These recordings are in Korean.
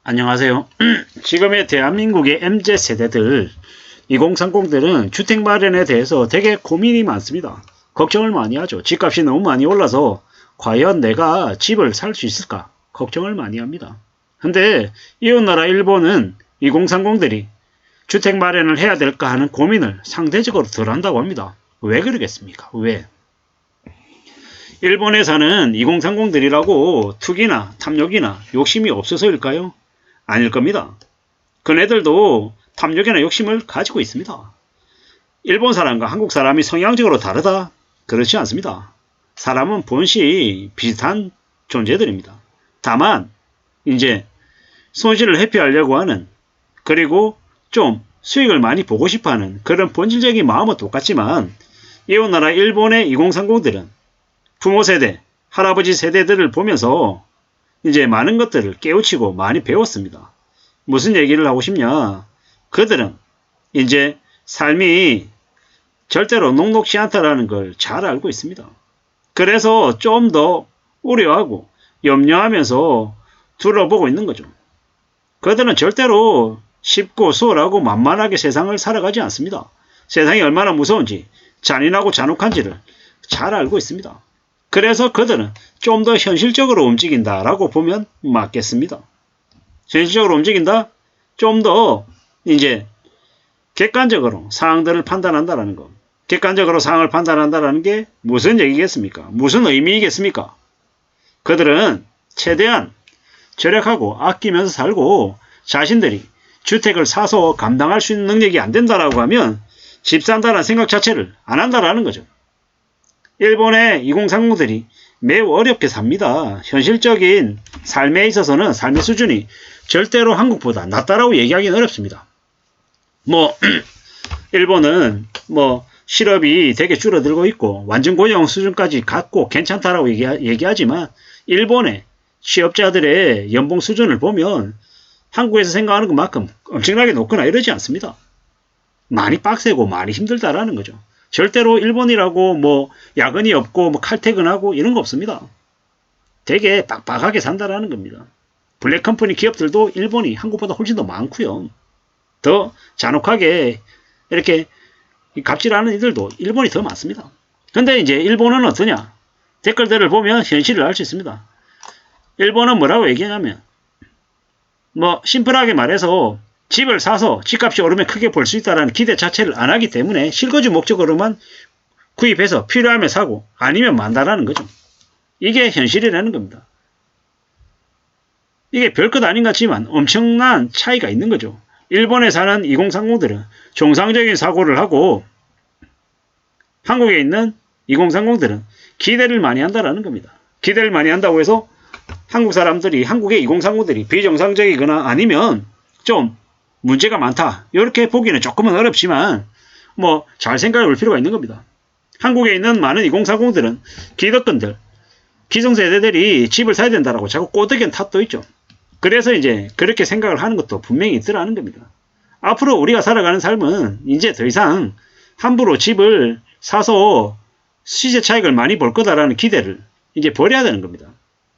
안녕하세요. 지금의 대한민국의 MZ세대들 2030들은 주택 마련에 대해서 되게 고민이 많습니다. 걱정을 많이 하죠. 집값이 너무 많이 올라서 과연 내가 집을 살 수 있을까 걱정을 많이 합니다. 근데 이웃나라 일본은 2030들이 주택 마련을 해야 될까 하는 고민을 상대적으로 덜 한다고 합니다. 왜 그러겠습니까? 왜? 일본에 사는 2030들이라고 투기나 탐욕이나 욕심이 없어서일까요? 아닐 겁니다. 그네들도 탐욕이나 욕심을 가지고 있습니다. 일본 사람과 한국 사람이 성향적으로 다르다? 그렇지 않습니다. 사람은 본시 비슷한 존재들입니다. 다만 이제 손실을 회피하려고 하는, 그리고 좀 수익을 많이 보고 싶어하는 그런 본질적인 마음은 똑같지만, 이웃나라 일본의 2030들은 부모 세대, 할아버지 세대들을 보면서 이제 많은 것들을 깨우치고 많이 배웠습니다. 무슨 얘기를 하고 싶냐? 그들은 이제 삶이 절대로 녹록지 않다라는 걸 잘 알고 있습니다. 그래서 좀 더 우려하고 염려하면서 둘러보고 있는 거죠. 그들은 절대로 쉽고 수월하고 만만하게 세상을 살아가지 않습니다. 세상이 얼마나 무서운지, 잔인하고 잔혹한지를 잘 알고 있습니다. 그래서 그들은 좀 더 현실적으로 움직인다라고 보면 맞겠습니다. 현실적으로 움직인다? 좀 더 이제 객관적으로 상황들을 판단한다라는 거. 객관적으로 상황을 판단한다라는 게 무슨 얘기겠습니까? 무슨 의미이겠습니까? 그들은 최대한 절약하고 아끼면서 살고, 자신들이 주택을 사서 감당할 수 있는 능력이 안 된다라고 하면 집 산다는 생각 자체를 안 한다라는 거죠. 일본의 2030들이 매우 어렵게 삽니다. 현실적인 삶에 있어서는 삶의 수준이 절대로 한국보다 낮다라고 얘기하기는 어렵습니다. 일본은 실업이 되게 줄어들고 있고 완전 고용 수준까지 갔고 괜찮다라고 얘기하지만, 일본의 취업자들의 연봉 수준을 보면 한국에서 생각하는 것만큼 엄청나게 높거나 이러지 않습니다. 많이 빡세고 많이 힘들다라는 거죠. 절대로 일본이라고 야근이 없고 칼퇴근하고 이런 거 없습니다. 되게 빡빡하게 산다라는 겁니다. 블랙컴퍼니 기업들도 일본이 한국보다 훨씬 더 많고요. 더 잔혹하게 이렇게 갑질하는 이들도 일본이 더 많습니다. 근데 이제 일본은 어떠냐? 댓글들을 보면 현실을 알 수 있습니다. 일본은 뭐라고 얘기하냐면, 심플하게 말해서 집을 사서 집값이 오르면 크게 벌 수 있다는 기대 자체를 안 하기 때문에 실거주 목적으로만 구입해서 필요하면 사고 아니면 만다라는 거죠. 이게 현실이라는 겁니다. 이게 별것 아닌 것 같지만 엄청난 차이가 있는 거죠. 일본에 사는 2030들은 정상적인 사고를 하고, 한국에 있는 2030들은 기대를 많이 한다라는 겁니다. 기대를 많이 한다고 해서 한국 사람들이, 한국의 2030들이 비정상적이거나 아니면 좀 문제가 많다, 이렇게 보기는 조금은 어렵지만 잘 생각해 볼 필요가 있는 겁니다. 한국에 있는 많은 2030들은 기득권들, 기성세대들이 집을 사야 된다라고 자꾸 꼬드기는 탓도 있죠. 그래서 이제 그렇게 생각을 하는 것도 분명히 있더라는 겁니다. 앞으로 우리가 살아가는 삶은 이제 더 이상 함부로 집을 사서 시세 차익을 많이 볼 거다라는 기대를 이제 버려야 되는 겁니다.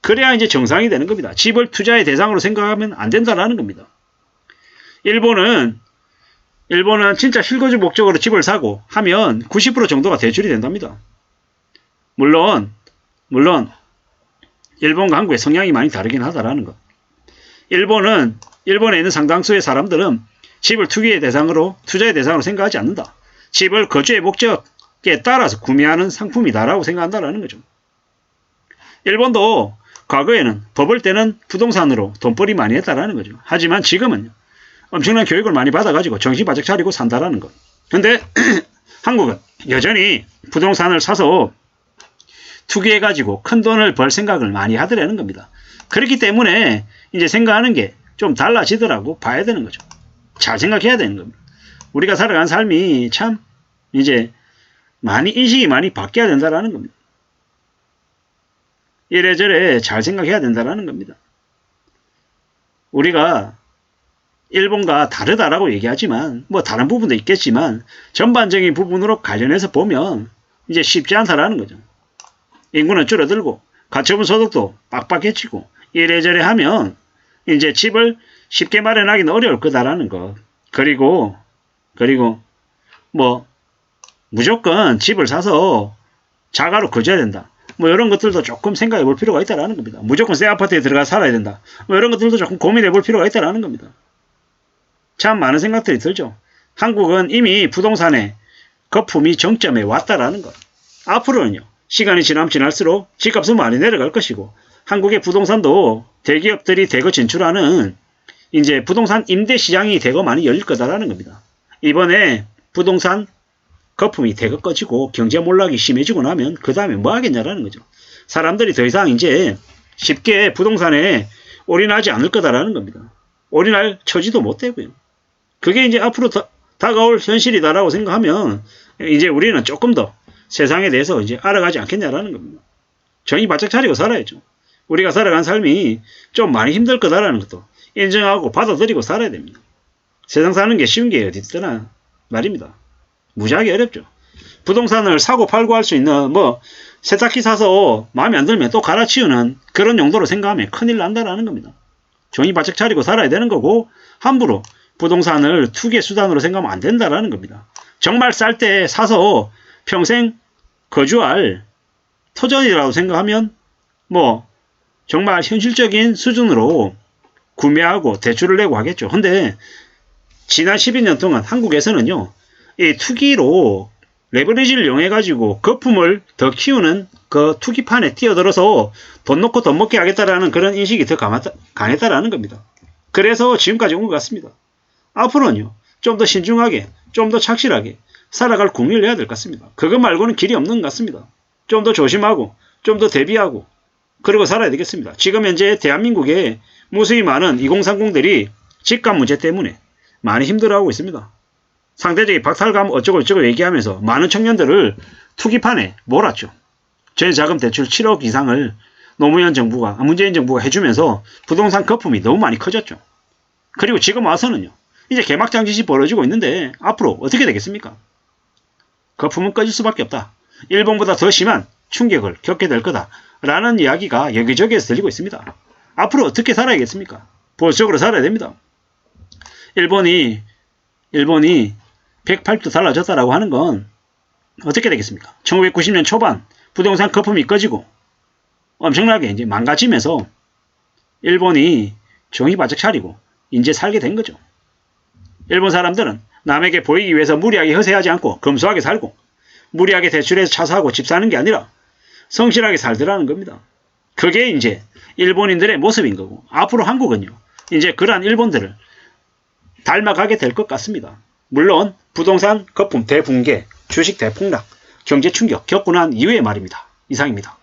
그래야 이제 정상이 되는 겁니다. 집을 투자의 대상으로 생각하면 안 된다라는 겁니다. 일본은 진짜 실거주 목적으로 집을 사고 하면 90% 정도가 대출이 된답니다. 물론 일본과 한국의 성향이 많이 다르긴 하다라는 것. 일본에 있는 상당수의 사람들은 집을 투자의 대상으로 생각하지 않는다. 집을 거주의 목적에 따라서 구매하는 상품이다라고 생각한다라는 거죠. 일본도 과거에는 버블 때는 부동산으로 돈벌이 많이 했다라는 거죠. 하지만 지금은 엄청난 교육을 많이 받아가지고 정신 바짝 차리고 산다라는 것. 근데 한국은 여전히 부동산을 사서 투기해가지고 큰 돈을 벌 생각을 많이 하더라는 겁니다. 그렇기 때문에 이제 생각하는 게 좀 달라지더라고 봐야 되는 거죠. 잘 생각해야 되는 겁니다. 우리가 살아가는 삶이 참 이제 인식이 많이 바뀌어야 된다라는 겁니다. 이래저래 잘 생각해야 된다라는 겁니다. 우리가 일본과 다르다라고 얘기하지만 다른 부분도 있겠지만 전반적인 부분으로 관련해서 보면 이제 쉽지 않다라는 거죠. 인구는 줄어들고 가처분 소득도 빡빡해지고 이래저래 하면 이제 집을 쉽게 마련하기는 어려울 거다라는 것. 그리고 뭐 무조건 집을 사서 자가로 거줘야 된다. 뭐 이런 것들도 조금 생각해 볼 필요가 있다라는 겁니다. 무조건 새 아파트에 들어가 살아야 된다. 뭐 이런 것들도 조금 고민해 볼 필요가 있다라는 겁니다. 참 많은 생각들이 들죠. 한국은 이미 부동산의 거품이 정점에 왔다라는 것. 앞으로는요. 시간이 지나면 지날수록 집값은 많이 내려갈 것이고 한국의 부동산도 대기업들이 대거 진출하는 이제 부동산 임대 시장이 대거 많이 열릴 거다라는 겁니다. 이번에 부동산 거품이 대거 꺼지고 경제 몰락이 심해지고 나면 그 다음에 뭐 하겠냐라는 거죠. 사람들이 더 이상 이제 쉽게 부동산에 올인하지 않을 거다라는 겁니다. 올인할 처지도 못 되고요. 그게 이제 앞으로 다가올 현실이다라고 생각하면 이제 우리는 조금 더 세상에 대해서 이제 알아가지 않겠냐라는 겁니다. 정신 바짝 차리고 살아야죠. 우리가 살아간 삶이 좀 많이 힘들 거다라는 것도 인정하고 받아들이고 살아야 됩니다. 세상 사는 게 쉬운 게 어디 있더나 말입니다. 무지하게 어렵죠. 부동산을 사고 팔고 할 수 있는 뭐 세탁기 사서 마음에 안 들면 또 갈아치우는 그런 용도로 생각하면 큰일 난다라는 겁니다. 정신 바짝 차리고 살아야 되는 거고 함부로 부동산을 투기의 수단으로 생각하면 안 된다라는 겁니다. 정말 쌀 때 사서 평생 거주할 터전이라고 생각하면 뭐 정말 현실적인 수준으로 구매하고 대출을 내고 하겠죠. 근데 지난 12년 동안 한국에서는요. 이 투기로 레버리지를 이용해 가지고 거품을 더 키우는 그 투기판에 뛰어들어서 돈 넣고 돈 먹게 하겠다라는 그런 인식이 더 강했다라는 겁니다. 그래서 지금까지 온 것 같습니다. 앞으로는요. 좀 더 신중하게 좀 더 착실하게 살아갈 국리를 해야 될 것 같습니다. 그것 말고는 길이 없는 것 같습니다. 좀 더 조심하고 좀 더 대비하고 그리고 살아야 되겠습니다. 지금 현재 대한민국에 무수히 많은 2030들이 집값 문제 때문에 많이 힘들어하고 있습니다. 상대적인 박탈감 어쩌고 얘기하면서 많은 청년들을 투기판에 몰았죠. 전세자금 대출 7억 이상을 노무현 정부가 문재인 정부가 해주면서 부동산 거품이 너무 많이 커졌죠. 그리고 지금 와서는요. 이제 개막장짓이 벌어지고 있는데 앞으로 어떻게 되겠습니까? 거품은 꺼질 수밖에 없다. 일본보다 더 심한 충격을 겪게 될 거다라는 이야기가 여기저기에서 들리고 있습니다. 앞으로 어떻게 살아야겠습니까? 보수적으로 살아야 됩니다. 일본이 180도 달라졌다라고 하는 건 어떻게 되겠습니까? 1990년 초반 부동산 거품이 꺼지고 엄청나게 이제 망가지면서 일본이 정신 바짝 차리고 이제 살게 된 거죠. 일본 사람들은 남에게 보이기 위해서 무리하게 허세하지 않고 검소하게 살고 무리하게 대출해서 차 사고 집 사는 게 아니라 성실하게 살더라는 겁니다. 그게 이제 일본인들의 모습인 거고 앞으로 한국은요. 이제 그러한 일본들을 닮아가게 될 것 같습니다. 물론 부동산 거품 대붕괴, 주식 대폭락, 경제 충격 겪고 난 이후의 말입니다. 이상입니다.